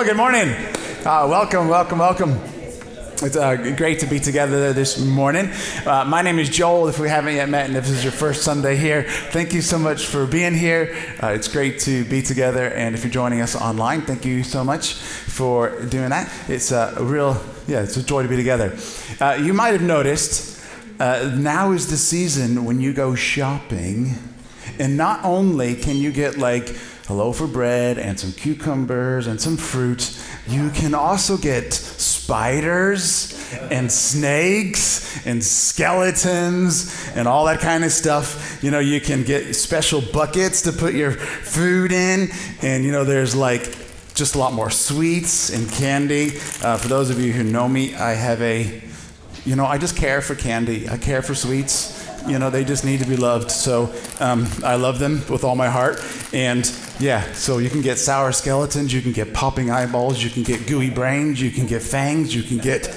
Well, good morning. Welcome. It's great to be together this morning. My name is Joel, if we haven't yet met, and if this is your first Sunday here, thank you so much for being here. It's great to be together, and if you're joining us online, thank you so much for doing that. It's it's a joy to be together. You might have noticed, now is the season when you go shopping, and not only can you get like a loaf of bread and some cucumbers and some fruit, you can also get spiders and snakes and skeletons and all that kind of stuff. You know, you can get special buckets to put your food in, and you know, there's like just a lot more sweets and candy. For those of you who know me, I just care for candy. I care for sweets. You know, they just need to be loved. So I love them with all my heart. And yeah, so you can get sour skeletons, you can get popping eyeballs, you can get gooey brains, you can get fangs, you can get,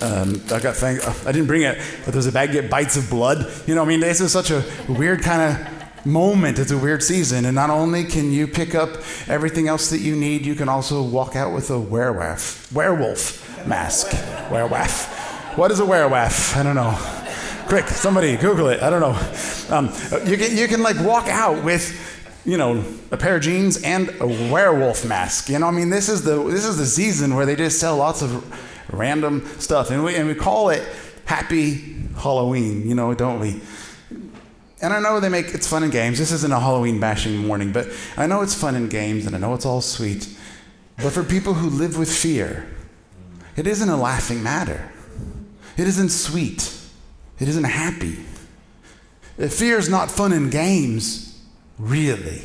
I got fangs, I didn't bring it, but there's a bag, get bites of blood. You know, I mean, this is such a weird kind of moment. It's a weird season. And not only can you pick up everything else that you need, you can also walk out with a werewolf mask. Werewolf. What is a werewolf? I don't know. Quick, somebody Google it. I don't know. You can like walk out with, you know, a pair of jeans and a werewolf mask. You know, I mean, this is the season where they just sell lots of random stuff, and we call it Happy Halloween. You know, don't we? And I know it's fun and games. This isn't a Halloween bashing morning, but I know it's fun and games, and I know it's all sweet. But for people who live with fear, it isn't a laughing matter. It isn't sweet. It isn't happy. Fear is not fun and games, really.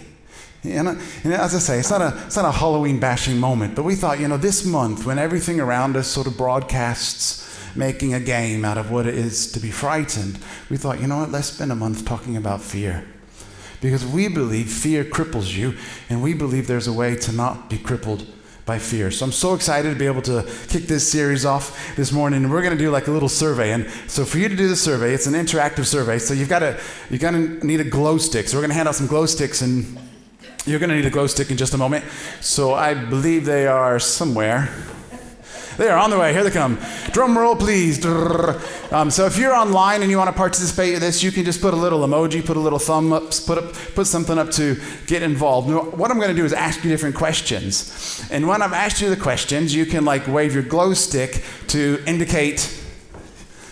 And as I say, it's not a Halloween bashing moment, but we thought, you know, this month when everything around us sort of broadcasts making a game out of what it is to be frightened, we thought, you know what, let's spend a month talking about fear. Because we believe fear cripples you, and we believe there's a way to not be crippled by fear. So I'm so excited to be able to kick this series off this morning. We're going to do like a little survey. And so for you to do the survey, it's an interactive survey. So you're going to need a glow stick. So we're going to hand out some glow sticks, and you're going to need a glow stick in just a moment. So I believe they are somewhere. They are on the way. Here they come. Drum roll, please. So if you're online and you want to participate in this, you can just put a little emoji, put a little thumb up, put something up to get involved. What I'm going to do is ask you different questions. And when I've asked you the questions, you can like wave your glow stick to indicate,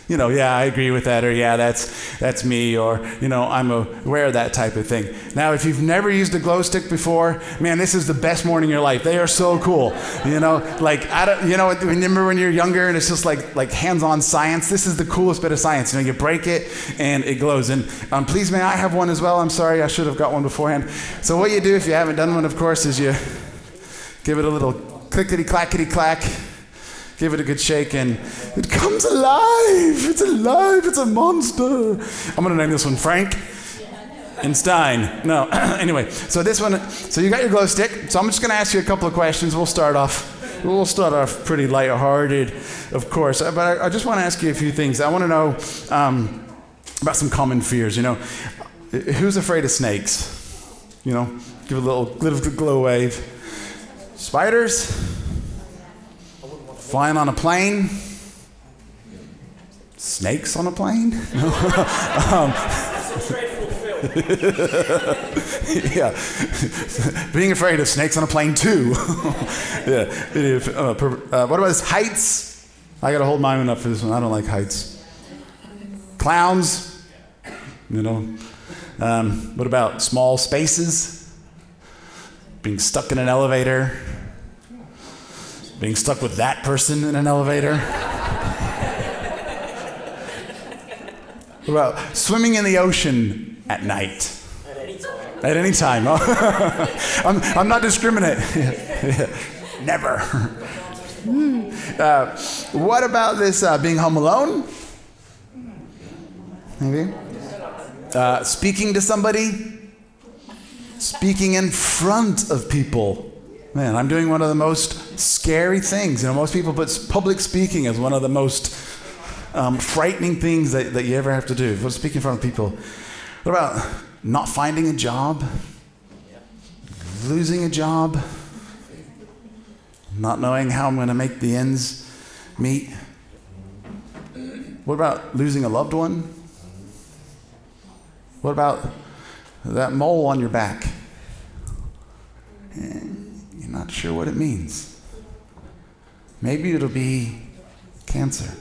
you know, yeah, I agree with that, or yeah, that's me, or, you know, I'm aware of that type of thing. Now, if you've never used a glow stick before, man, this is the best morning of your life. They are so cool. You know, like, remember when you're younger and it's just like hands-on science? This is the coolest bit of science. You know, you break it and it glows. And please, may I have one as well? I'm sorry, I should have got one beforehand. So what you do if you haven't done one, of course, is you give it a little clickety-clackety-clack. Give it a good shake, and it comes alive. It's alive. It's a monster. I'm going to name this one Frank and Stein. No, anyway, so this one, so you got your glow stick. So I'm just going to ask you a couple of questions. We'll start off pretty lighthearted, of course. But I just want to ask you a few things. I want to know about some common fears. You know, who's afraid of snakes? You know, give a little glow wave. Spiders? Flying on a plane? Snakes on a plane? Yeah. Being afraid of snakes on a plane too. Yeah. What about this? Heights? I gotta hold mine up for this one. I don't like heights. Clowns? You know. What about small spaces? Being stuck in an elevator? Being stuck with that person in an elevator? What about swimming in the ocean at night? At any time. I'm not discriminating. Never. What about this being home alone? Maybe. Speaking to somebody? Speaking in front of people. Man, I'm doing one of the most scary things. You know, most people put public speaking as one of the most frightening things that you ever have to do. Speaking in front of people. What about not finding a job? Losing a job? Not knowing how I'm going to make the ends meet. What about losing a loved one? What about that mole on your back? And you're not sure what it means. Maybe it'll be cancer.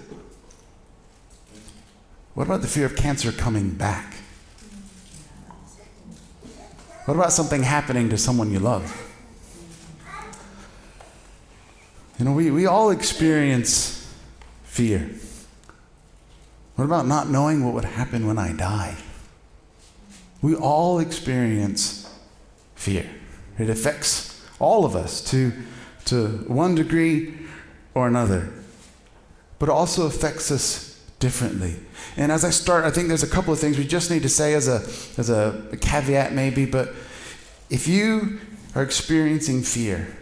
What about the fear of cancer coming back? What about something happening to someone you love? You know, we all experience fear. What about not knowing what would happen when I die? We all experience fear. It affects all of us to one degree or another. But it also affects us differently. And as I start, I think there's a couple of things we just need to say as a caveat maybe, but if you are experiencing fear,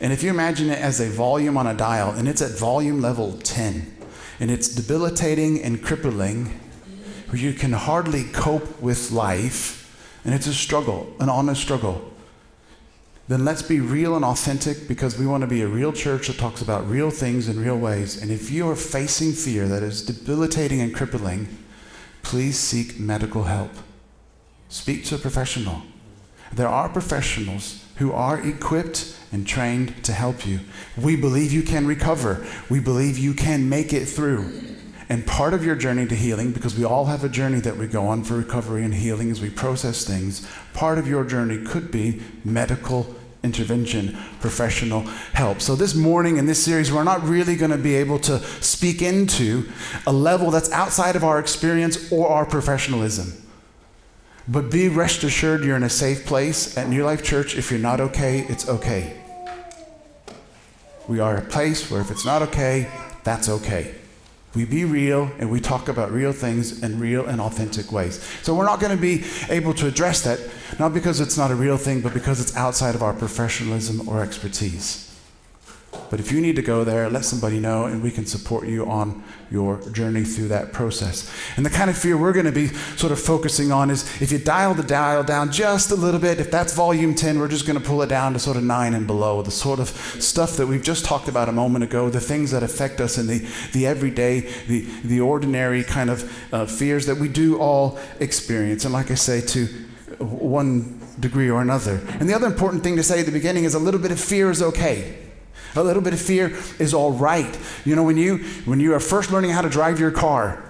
and if you imagine it as a volume on a dial, and it's at volume level 10, and it's debilitating and crippling, where you can hardly cope with life, and it's a struggle, an honest struggle, then let's be real and authentic, because we want to be a real church that talks about real things in real ways. And if you are facing fear that is debilitating and crippling, please seek medical help. Speak to a professional. There are professionals who are equipped and trained to help you. We believe you can recover. We believe you can make it through. And part of your journey to healing, because we all have a journey that we go on for recovery and healing as we process things, part of your journey could be medical intervention, professional help. So this morning in this series, we're not really going to be able to speak into a level that's outside of our experience or our professionalism. But be rest assured you're in a safe place at New Life Church. If you're not okay, it's okay. We are a place where if it's not okay, that's okay. We be real and we talk about real things in real and authentic ways. So we're not going to be able to address that, not because it's not a real thing, but because it's outside of our professionalism or expertise. But if you need to go there, let somebody know and we can support you on your journey through that process. And the kind of fear we're going to be sort of focusing on is if you dial the dial down just a little bit, if that's volume 10, we're just going to pull it down to sort of 9 and below, the sort of stuff that we've just talked about a moment ago, the things that affect us in the everyday, the ordinary kind of fears that we do all experience. And like I say, to one degree or another. And the other important thing to say at the beginning is a little bit of fear is okay. A little bit of fear is all right. You know, when you are first learning how to drive your car,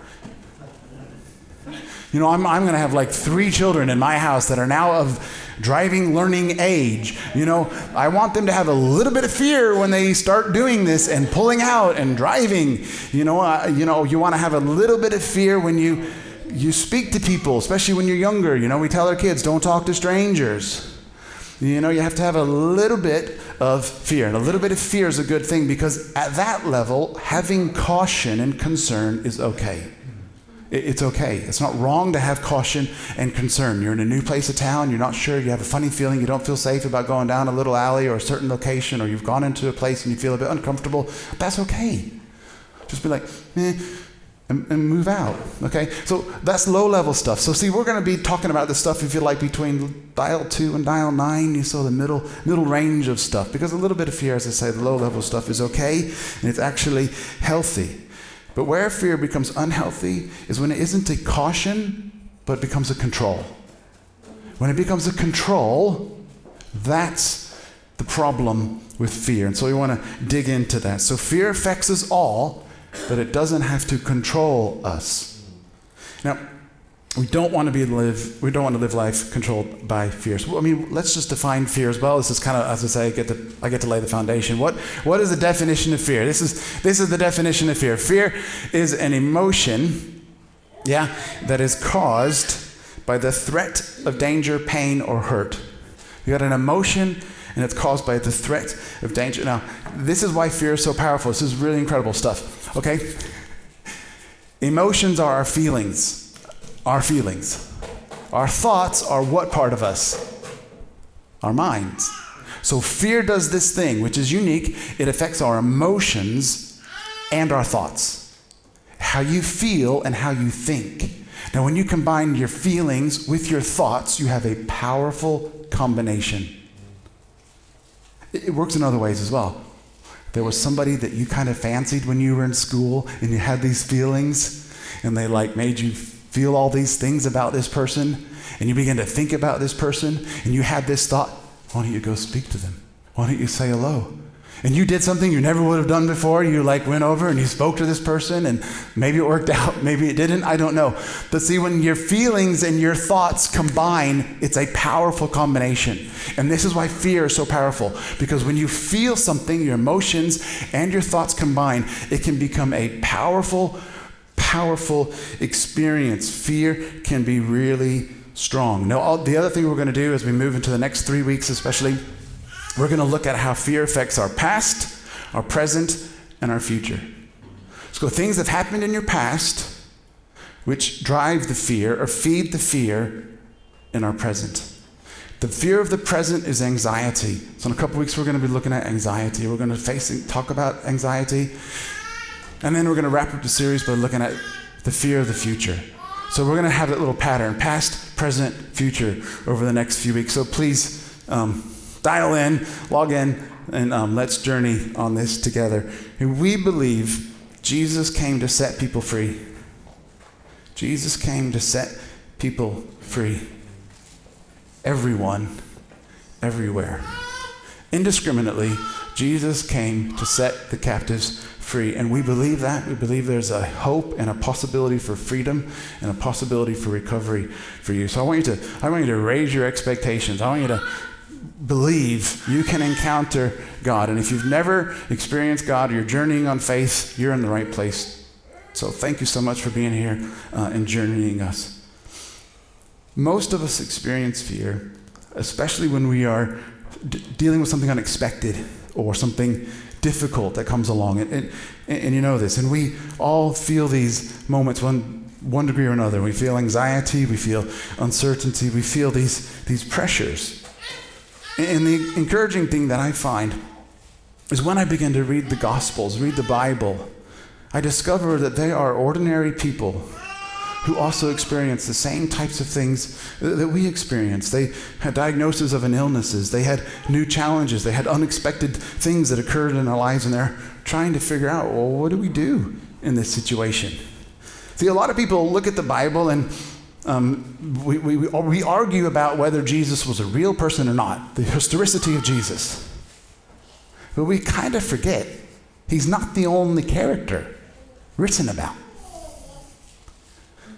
you know, I'm going to have like 3 children in my house that are now of driving learning age. You know, I want them to have a little bit of fear when they start doing this and pulling out and driving. You want to have a little bit of fear when you speak to people, especially when you're younger. You know, we tell our kids, don't talk to strangers. You know, you have to have a little bit of fear. And a little bit of fear is a good thing, because at that level, having caution and concern is okay. It's okay. It's not wrong to have caution and concern. You're in a new place of town, you're not sure, you have a funny feeling, you don't feel safe about going down a little alley or a certain location, or you've gone into a place and you feel a bit uncomfortable. That's okay. Just be like, and move out, okay? So that's low-level stuff. So see, we're going to be talking about this stuff, if you like, between dial 2 and dial 9, you saw the middle range of stuff, because a little bit of fear, as I say, the low-level stuff is okay, and it's actually healthy. But where fear becomes unhealthy is when it isn't a caution, but it becomes a control. When it becomes a control, that's the problem with fear. And so we want to dig into that. So fear affects us all, but it doesn't have to control us. Now, we don't want to live life controlled by fear. So, I mean, let's just define fear as well. This is kind of, as I say, I get to lay the foundation. What is the definition of fear? This is the definition of fear. Fear is an emotion, that is caused by the threat of danger, pain, or hurt. You got an emotion, and it's caused by the threat of danger. Now, this is why fear is so powerful. This is really incredible stuff. Okay? Emotions are our feelings. Our feelings. Our thoughts are what part of us? Our minds. So fear does this thing, which is unique. It affects our emotions and our thoughts. How you feel and how you think. Now, when you combine your feelings with your thoughts, you have a powerful combination. It works in other ways as well. There was somebody that you kind of fancied when you were in school and you had these feelings and they like made you feel all these things about this person and you began to think about this person and you had this thought, why don't you go speak to them? Why don't you say hello? And you did something you never would have done before. You like went over and you spoke to this person and maybe it worked out, maybe it didn't, I don't know. But see, when your feelings and your thoughts combine, it's a powerful combination. And this is why fear is so powerful, because when you feel something, your emotions and your thoughts combine, it can become a powerful experience. Fear can be really strong. Now, the other thing we're going to do as we move into the next 3 weeks especially, we're going to look at how fear affects our past, our present, and our future. So things that happened in your past which drive the fear or feed the fear in our present. The fear of the present is anxiety. So in a couple weeks we're going to be looking at anxiety. We're going to talk about anxiety. And then we're going to wrap up the series by looking at the fear of the future. So we're going to have that little pattern, past, present, future, over the next few weeks. So please dial in, log in, and let's journey on this together. And we believe Jesus came to set people free. Jesus came to set people free. Everyone, everywhere. Indiscriminately, Jesus came to set the captives free. And we believe that. We believe there's a hope and a possibility for freedom and a possibility for recovery for you. So I want you to raise your expectations. I want you to believe you can encounter God. And if you've never experienced God or you're journeying on faith, you're in the right place. So thank you so much for being here and journeying us. Most of us experience fear, especially when we are dealing with something unexpected or something difficult that comes along. And you know this. And we all feel these moments one degree or another. We feel anxiety, we feel uncertainty, we feel these pressures. And the encouraging thing that I find is when I begin to read the Gospels, read the Bible, I discover that they are ordinary people who also experience the same types of things that we experience. They had diagnoses of illnesses. They had new challenges. They had unexpected things that occurred in their lives, and they're trying to figure out, well, what do we do in this situation? See, a lot of people look at the Bible and we argue about whether Jesus was a real person or not, the historicity of Jesus. But we kind of forget he's not the only character written about.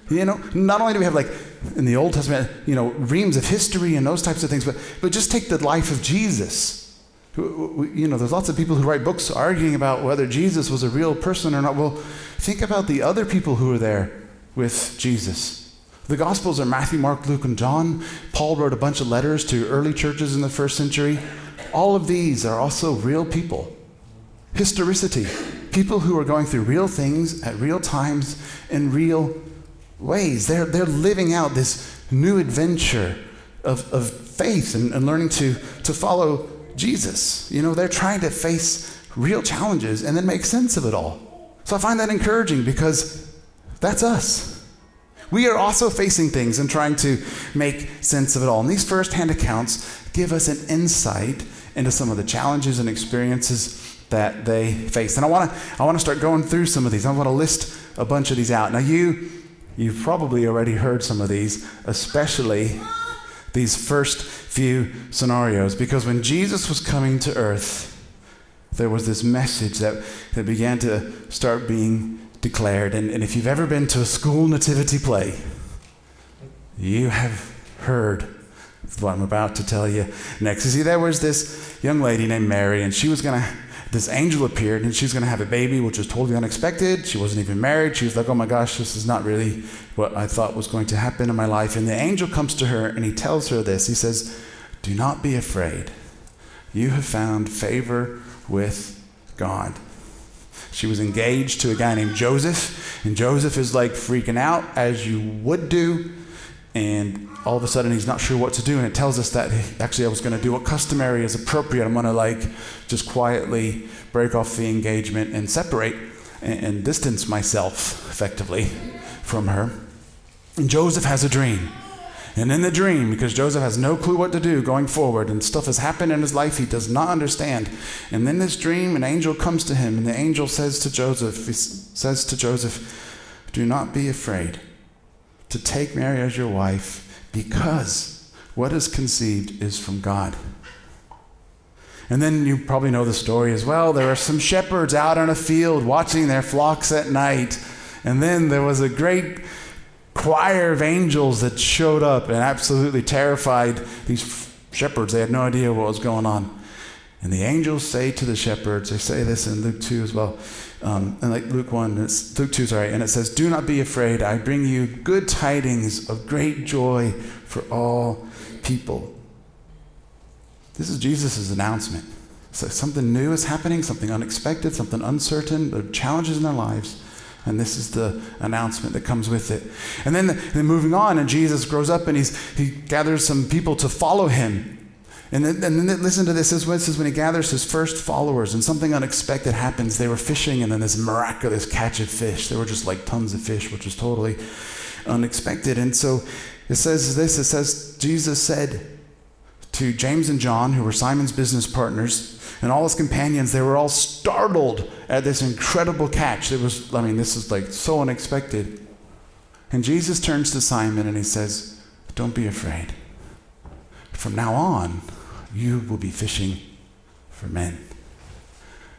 You know, not only do we have, like, in the Old Testament, reams of history and those types of things, but just take the life of Jesus. There's lots of people who write books arguing about whether Jesus was a real person or not. Well, think about the other people who were there with Jesus. The Gospels are Matthew, Mark, Luke, and John. Paul wrote a bunch of letters to early churches in the first century. All of these are also real people. Historicity. People who are going through real things at real times in real ways. They're living out this new adventure of faith and learning to follow Jesus. They're trying to face real challenges and then make sense of it all. So I find that encouraging because that's us. We are also facing things and trying to make sense of it all. And these first-hand accounts give us an insight into some of the challenges and experiences that they face. And I want to start going through some of these. I want to list a bunch of these out. Now, you've probably already heard some of these, especially these first few scenarios, because when Jesus was coming to earth, there was this message that began to start being declared. And if you've ever been to a school nativity play, you have heard what I'm about to tell you next. You see, there was this young lady named Mary, and this angel appeared, and she was going to have a baby, which was totally unexpected. She wasn't even married. She was like, oh my gosh, this is not really what I thought was going to happen in my life. And the angel comes to her, and he tells her this. He says, do not be afraid. You have found favor with God. She was engaged to a guy named Joseph, and Joseph is like freaking out, as you would do, and all of a sudden he's not sure what to do, and it tells us that actually I was going to do what customary is appropriate. I'm going to just quietly break off the engagement and separate and distance myself effectively from her. And Joseph has a dream, And in the dream, because Joseph has no clue what to do going forward, and stuff has happened in his life he does not understand. And in this dream, an angel comes to him, and the angel says to Joseph, do not be afraid to take Mary as your wife, because what is conceived is from God. And then you probably know the story as well. There are some shepherds out on a field watching their flocks at night. And then there was a great choir of angels that showed up and absolutely terrified these shepherds. They had no idea what was going on. And the angels say to the shepherds, they say this in Luke 2 as well, and like Luke 1, it's Luke 2, sorry, and it says, do not be afraid. I bring you good tidings of great joy for all people. This is Jesus' announcement. So something new is happening, something unexpected, something uncertain, there are challenges in their lives. And this is the announcement that comes with it. And then moving on, and Jesus grows up and he gathers some people to follow him. And then listen to this. This is when he gathers his first followers, and something unexpected happens. They were fishing, and then this miraculous catch of fish. There were just like tons of fish, which was totally unexpected. And so it says this. It says, Jesus said to James and John, who were Simon's business partners, and all his companions, they were all startled at this incredible catch. This is like so unexpected. And Jesus turns to Simon and he says, don't be afraid. From now on, you will be fishing for men.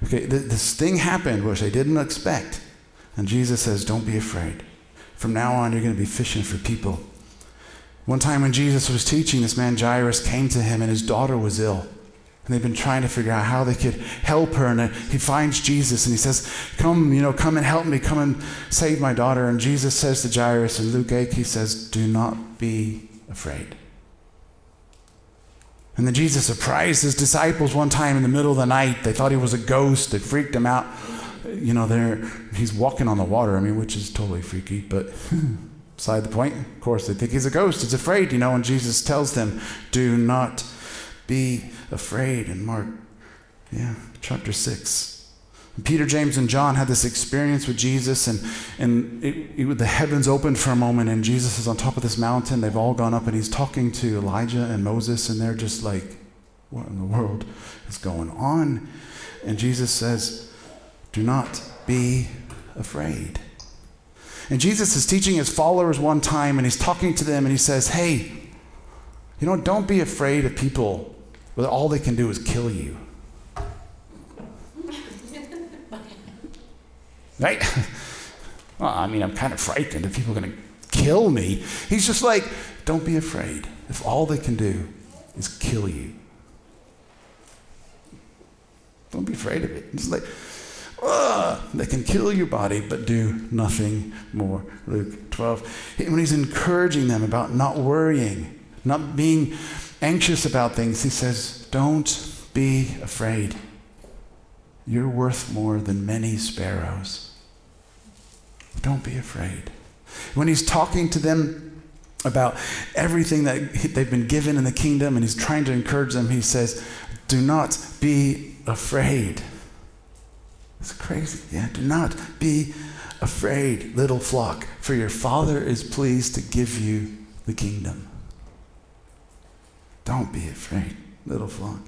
Okay, this thing happened which they didn't expect. And Jesus says, don't be afraid. From now on, you're going to be fishing for people. One time when Jesus was teaching, this man Jairus came to him and his daughter was ill. And they've been trying to figure out how they could help her. And he finds Jesus and he says, come and help me. Come and save my daughter. And Jesus says to Jairus in Luke 8, he says, do not be afraid. And then Jesus surprised his disciples one time in the middle of the night. They thought he was a ghost. They freaked him out. He's walking on the water, which is totally freaky, but beside the point. Of course, they think he's a ghost. He's afraid, and Jesus tells them, do not be afraid in Mark, chapter 6. And Peter, James, and John had this experience with Jesus, and the heavens opened for a moment, and Jesus is on top of this mountain. They've all gone up, and he's talking to Elijah and Moses, and they're just like, what in the world is going on? And Jesus says, do not be afraid. And Jesus is teaching his followers one time, and he's talking to them, and he says, hey, don't be afraid of people where all they can do is kill you. Right? Well, I'm kind of frightened if people are going to kill me. He's just like, don't be afraid if all they can do is kill you. Don't be afraid of it. It's like, they can kill your body, but do nothing more. Luke 12. When he's encouraging them about not worrying, not being anxious about things, he says, don't be afraid. You're worth more than many sparrows. Don't be afraid. When he's talking to them about everything that they've been given in the kingdom, and he's trying to encourage them, he says, do not be afraid. It's crazy. Yeah, do not be afraid, little flock, for your Father is pleased to give you the kingdom. Don't be afraid, little flock.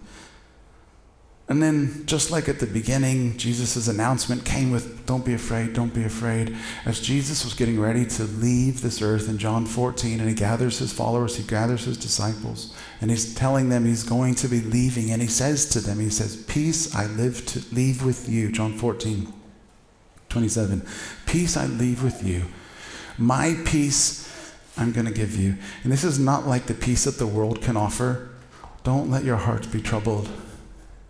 And then, just like at the beginning, Jesus' announcement came with, don't be afraid, don't be afraid. As Jesus was getting ready to leave this earth in John 14, and he gathers his followers, he gathers his disciples, and he's telling them he's going to be leaving, and he says to them, he says, peace I leave with you, John 14, 27. Peace I leave with you. My peace I'm going to give you. And this is not like the peace that the world can offer. Don't let your hearts be troubled.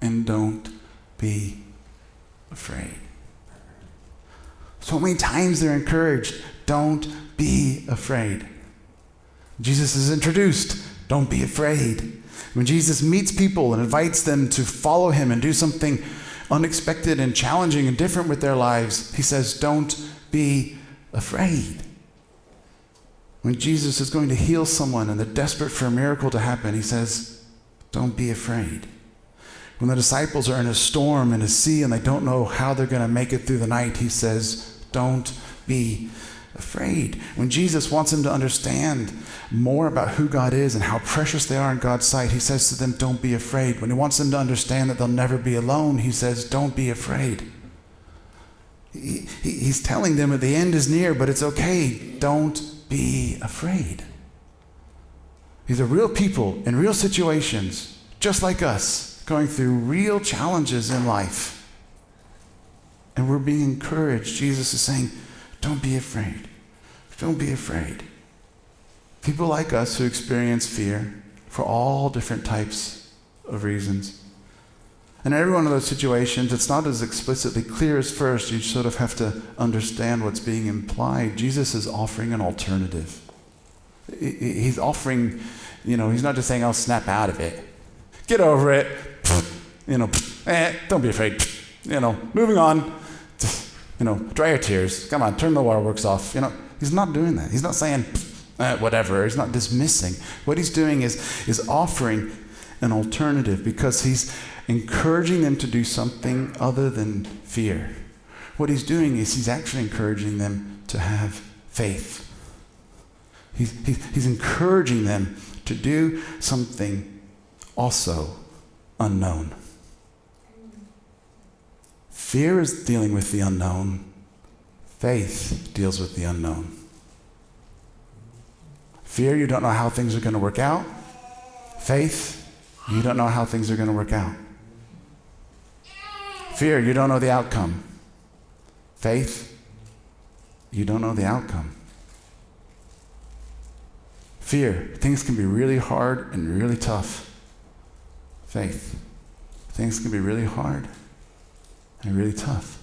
And don't be afraid. So many times they're encouraged, don't be afraid. Jesus is introduced, don't be afraid. When Jesus meets people and invites them to follow him and do something unexpected and challenging and different with their lives, he says, don't be afraid. When Jesus is going to heal someone and they're desperate for a miracle to happen, he says, don't be afraid. When the disciples are in a storm in a sea and they don't know how they're going to make it through the night, he says, don't be afraid. When Jesus wants them to understand more about who God is and how precious they are in God's sight, he says to them, don't be afraid. When he wants them to understand that they'll never be alone, he says, don't be afraid. He's telling them that the end is near, but it's okay. Don't be afraid. These are real people in real situations, just like us, going through real challenges in life. And we're being encouraged. Jesus is saying, don't be afraid. Don't be afraid. People like us who experience fear for all different types of reasons. And in every one of those situations, it's not as explicitly clear as first. You sort of have to understand what's being implied. Jesus is offering an alternative. He's offering, he's not just saying, I'll snap out of it. Get over it. Don't be afraid. Moving on. Dry your tears. Come on, turn the waterworks off. He's not doing that. He's not saying, whatever. He's not dismissing. What he's doing is offering an alternative because he's encouraging them to do something other than fear. What he's doing is he's actually encouraging them to have faith. He's encouraging them to do something also unknown. Fear is dealing with the unknown. Faith deals with the unknown. Fear, you don't know how things are going to work out. Faith, you don't know how things are going to work out. Fear, you don't know the outcome. Faith, you don't know the outcome. Fear, things can be really hard and really tough. Faith, things can be really hard and really tough.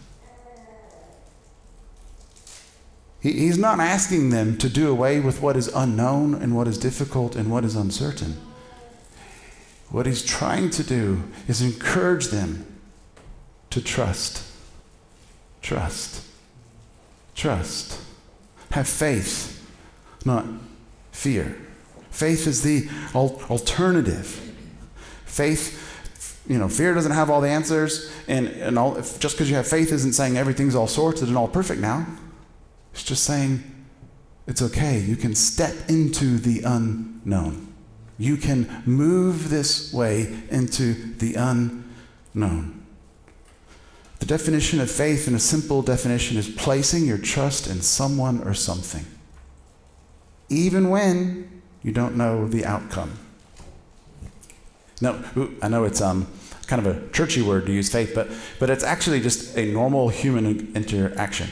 He's not asking them to do away with what is unknown and what is difficult and what is uncertain. What he's trying to do is encourage them to trust. Trust. Trust. Have faith, not fear. Faith is the alternative. Faith, fear doesn't have all the answers, and all, just because you have faith isn't saying everything's all sorted and all perfect now. It's just saying it's okay. You can step into the unknown. You can move this way into the unknown. The definition of faith, in a simple definition, is placing your trust in someone or something, even when you don't know the outcome. Now, I know it's kind of a churchy word to use, faith, but it's actually just a normal human interaction.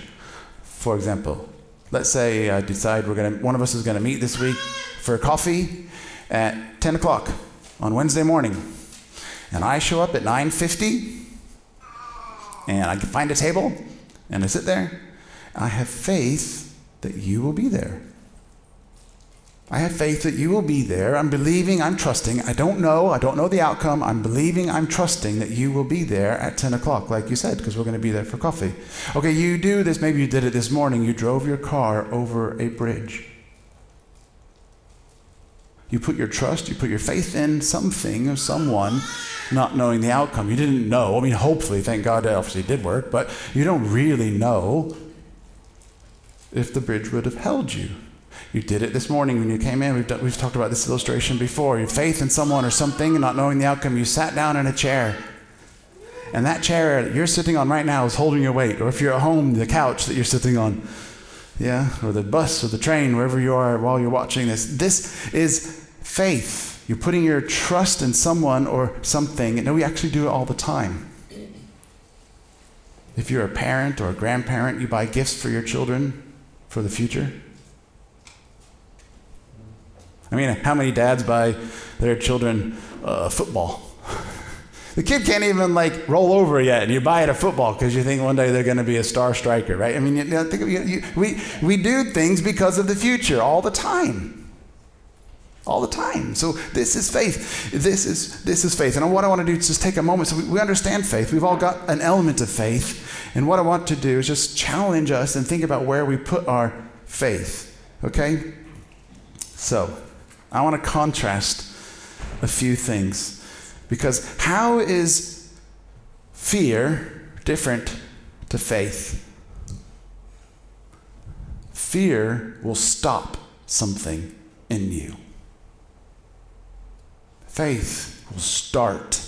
For example, let's say I decide one of us is going to meet this week for coffee at 10 o'clock on Wednesday morning. And I show up at 9:50, and I find a table, and I sit there. I have faith that you will be there. I have faith that you will be there. I'm believing, I'm trusting. I don't know the outcome. I'm believing, I'm trusting that you will be there at 10 o'clock, like you said, because we're going to be there for coffee. Okay, you do this. Maybe you did it this morning. You drove your car over a bridge. You put your trust, you put your faith in something or someone, not knowing the outcome. You didn't know. I mean, hopefully, thank God that obviously did work, but you don't really know if the bridge would have held you. You did it this morning when you came in. We've talked about this illustration before. Your faith in someone or something and not knowing the outcome. You sat down in a chair. And that chair that you're sitting on right now is holding your weight. Or if you're at home, the couch that you're sitting on. Yeah, or the bus or the train, wherever you are while you're watching this. This is faith. You're putting your trust in someone or something. And we actually do it all the time. If you're a parent or a grandparent, you buy gifts for your children for the future. I mean, how many dads buy their children football? The kid can't even roll over yet, and you buy it a football because you think one day they're going to be a star striker, right? I mean, we do things because of the future all the time. All the time. So this is faith. This is faith. And what I want to do is just take a moment. So we understand faith. We've all got an element of faith. And what I want to do is just challenge us and think about where we put our faith. Okay? So I want to contrast a few things, because how is fear different to faith? fear will stop something in you. Faith will start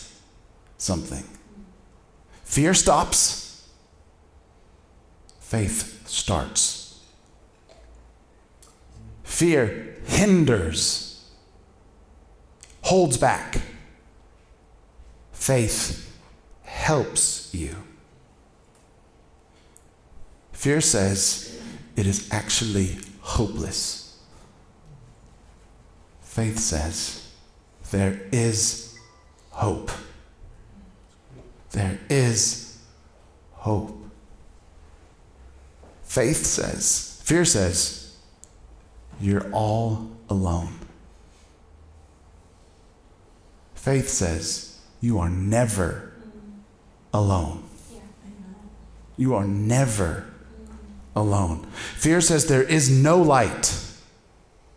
something. Fear stops. Faith starts. Fear hinders, holds back. Faith helps you. Fear says it is actually hopeless. Faith says there is hope. There is hope. Fear says, you're all alone. Faith says, you are never alone. You are never alone. Fear says there is no light.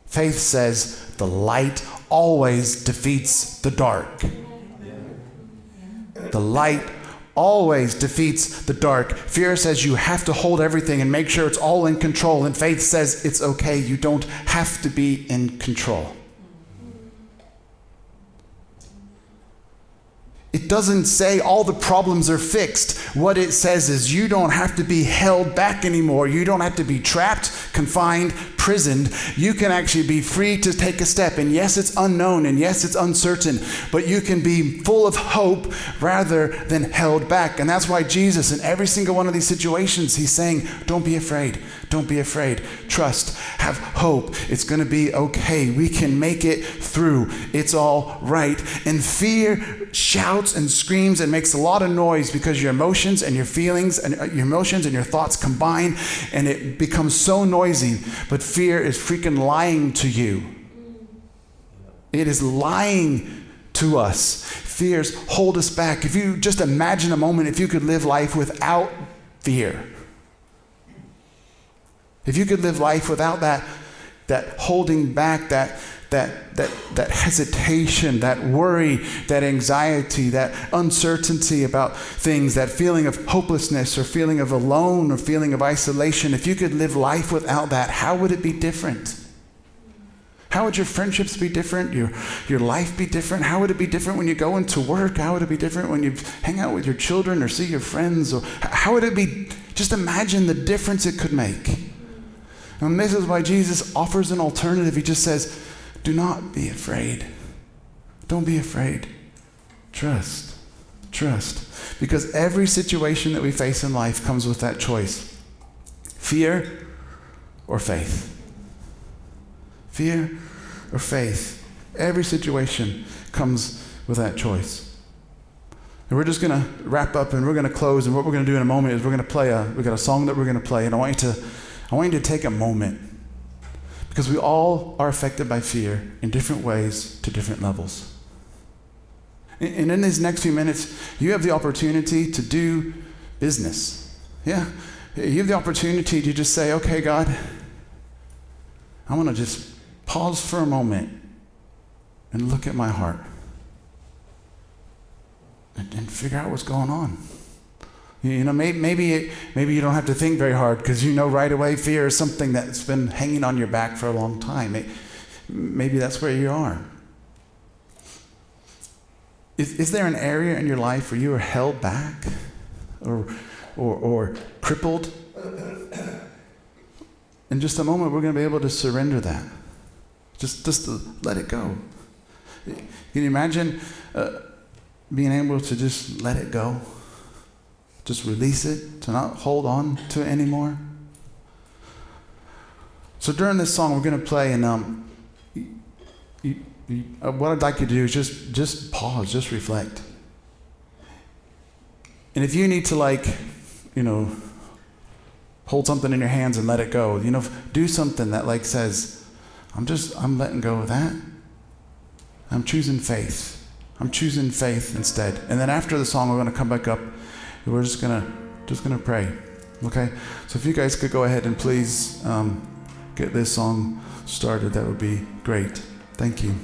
Faith says the light always defeats the dark. The light always defeats the dark. Fear says you have to hold everything and make sure it's all in control. And faith says it's okay. You don't have to be in control. It doesn't say all the problems are fixed. What it says is you don't have to be held back anymore. You don't have to be trapped, confined, imprisoned. You can actually be free to take a step. And yes, it's unknown, and yes, it's uncertain, but you can be full of hope rather than held back. And that's why Jesus, in every single one of these situations, he's saying, don't be afraid. Don't be afraid. Trust. Have hope. It's going to be okay. We can make it through. It's all right. And fear shouts and screams and makes a lot of noise because your emotions and your feelings and your emotions and your thoughts combine, and it becomes so noisy. But fear is freaking lying to you. It is lying to us. Fears hold us back. If you just imagine a moment, if you could live life without fear. If you could live life without that holding back, that hesitation, that worry, that anxiety, that uncertainty about things, that feeling of hopelessness or feeling of alone or feeling of isolation, if you could live life without that, how would it be different? How would your friendships be different? Your life be different? How would it be different when you go into work? How would it be different when you hang out with your children or see your friends? Or how would it be? Just imagine the difference it could make. And this is why Jesus offers an alternative. He just says, do not be afraid. Don't be afraid. Trust. Trust. Because every situation that we face in life comes with that choice. Fear or faith. Fear or faith. Every situation comes with that choice. And we're just going to wrap up and we're going to close. And what we're going to do in a moment is we're going to play we've got a song that we're going to play. And I want you to take a moment, because we all are affected by fear in different ways to different levels. And in these next few minutes, you have the opportunity to do business. Yeah, you have the opportunity to just say, okay, God, I want to just pause for a moment and look at my heart and figure out what's going on. You know, maybe you don't have to think very hard, because you know right away fear is something that's been hanging on your back for a long time. Maybe that's where you are. Is there an area in your life where you are held back or crippled? In just a moment, we're going to be able to surrender that. Just to let it go. Can you imagine being able to just let it go? Just release it, to not hold on to it anymore. So during this song, we're going to play, and what I'd like you to do is just pause, just reflect. And if you need to, hold something in your hands and let it go, do something that says, I'm letting go of that. I'm choosing faith. I'm choosing faith instead. And then after the song, we're going to come back up. We're just gonna pray, okay? So if you guys could go ahead and please get this song started, that would be great. Thank you.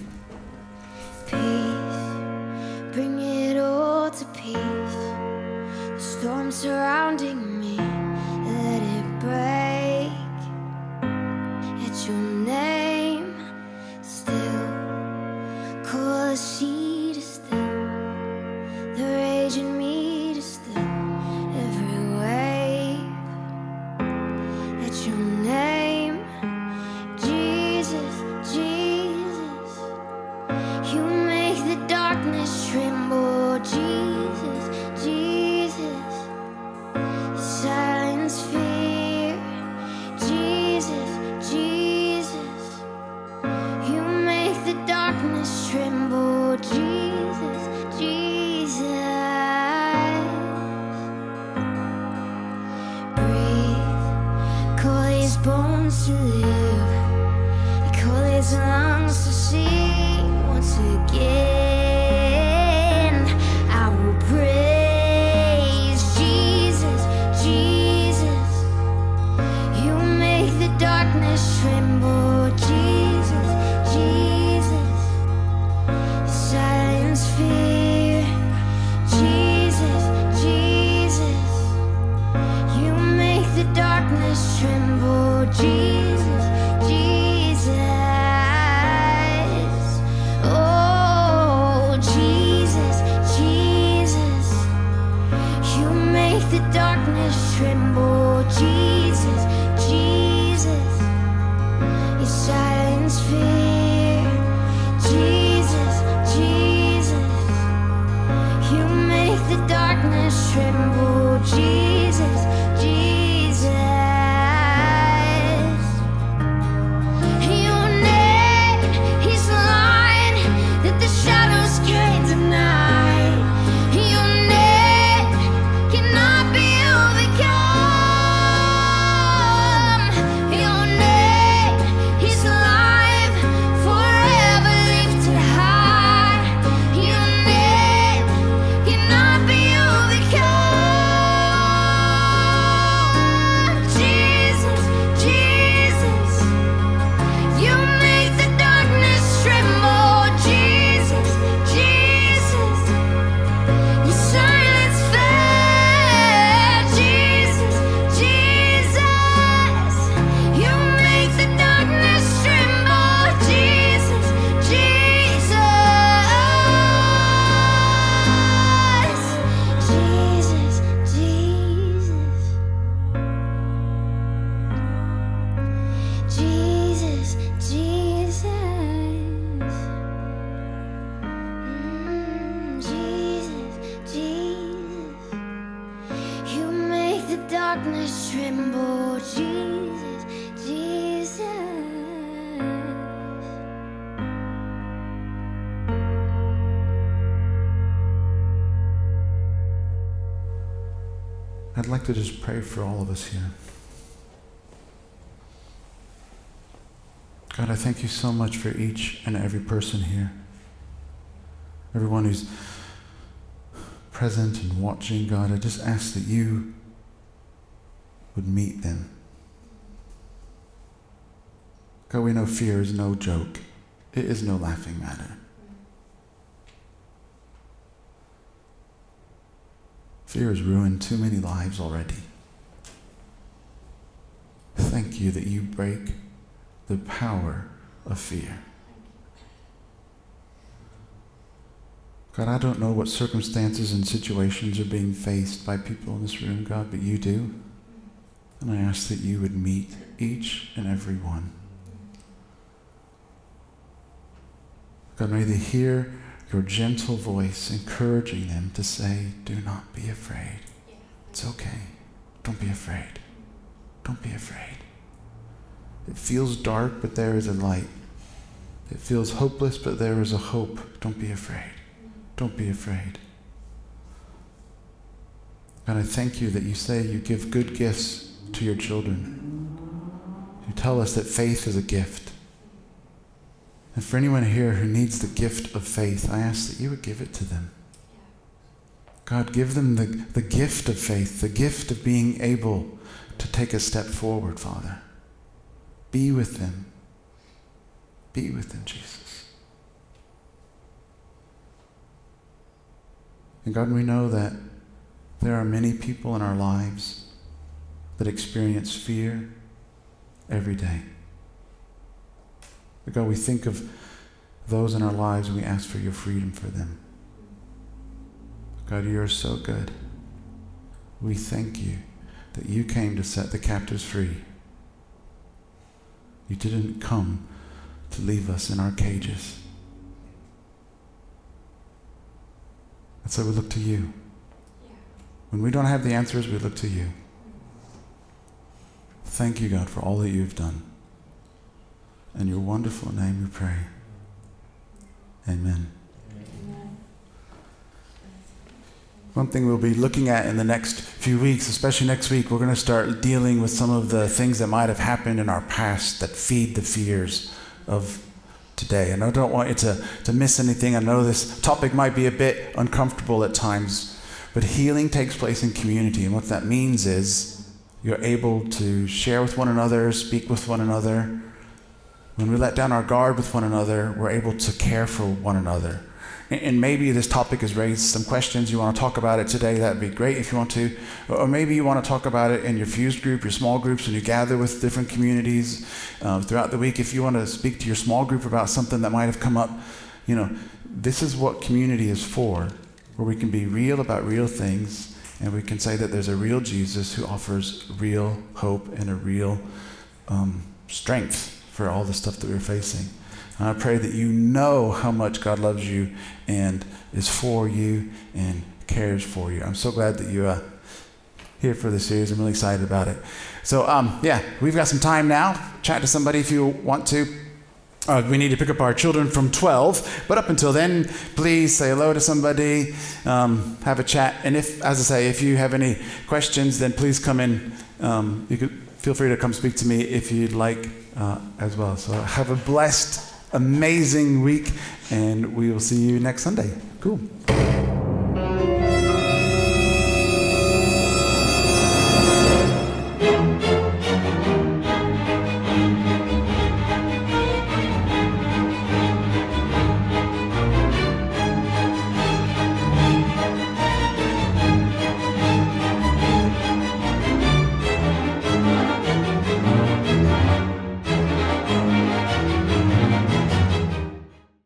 Peace, bring it all to peace. The storm surrounding me, let it break. bones to live. He called his lungs to sing once again. I will praise Jesus, Jesus. You make the darkness tremble, Jesus, Jesus. You silence fear, Jesus, Jesus. You make the darkness tremble, Jesus, Jesus. Oh, Jesus, Jesus. You make the darkness tremble, Jesus, Jesus. You silence fear, Jesus, Jesus. You make the darkness tremble, Jesus, Jesus. Your name is light that the shadows can't deny. Your name cannot be overcome. Your name is life forever lifted high. Your name cannot be overcome. Jesus, Jesus. You make the darkness tremble, Jesus, Jesus. You silence fear, Jesus, Jesus. You make the darkness tremble, Jesus, Jesus. Jesus, Jesus. Jesus, Jesus, Jesus. You make the darkness tremble, Jesus, Jesus. I'd like to just pray for all of us here. God, I thank you so much for each and every person here. Everyone who's present and watching, God, I just ask that you would meet them. God, we know fear is no joke. It is no laughing matter. Fear has ruined too many lives already. Thank you that you break the power of fear. God, I don't know what circumstances and situations are being faced by people in this room, God, but you do. And I ask that you would meet each and every one. God, may they hear your gentle voice encouraging them to say, do not be afraid. It's okay. Don't be afraid. Don't be afraid. It feels dark, but there is a light. It feels hopeless, but there is a hope. Don't be afraid. Don't be afraid. God, I thank you that you say you give good gifts to your children. You tell us that faith is a gift. And for anyone here who needs the gift of faith, I ask that you would give it to them. God, give them the gift of faith, the gift of being able to take a step forward, Father. Be with them. Be with them, Jesus. And God, we know that there are many people in our lives that experience fear every day. But God, we think of those in our lives and we ask for your freedom for them. God, you are so good. We thank you that you came to set the captives free. You didn't come to leave us in our cages. And so we look to you. When we don't have the answers, we look to you. Thank you, God, for all that you've done. In your wonderful name we pray. Amen. One thing we'll be looking at in the next few weeks, especially next week, we're going to start dealing with some of the things that might have happened in our past that feed the fears of today. And I don't want you to miss anything. I know this topic might be a bit uncomfortable at times, but healing takes place in community. And what that means is you're able to share with one another, speak with one another. When we let down our guard with one another, we're able to care for one another. And maybe this topic has raised some questions. You want to talk about it today, that'd be great if you want to. Or maybe you want to talk about it in your fused group, your small groups, when you gather with different communities throughout the week. If you want to speak to your small group about something that might have come up, this is what community is for, where we can be real about real things, and we can say that there's a real Jesus who offers real hope and a real strength for all the stuff that we're facing. And I pray that you know how much God loves you and is for you and cares for you. I'm so glad that you're here for this series. I'm really excited about it. So, we've got some time now. Chat to somebody if you want to. We need to pick up our children from 12. But up until then, please say hello to somebody, have a chat. And if you have any questions, then please come in. You could feel free to come speak to me if you'd like as well. So have a blessed, amazing week, and we will see you next Sunday. Cool.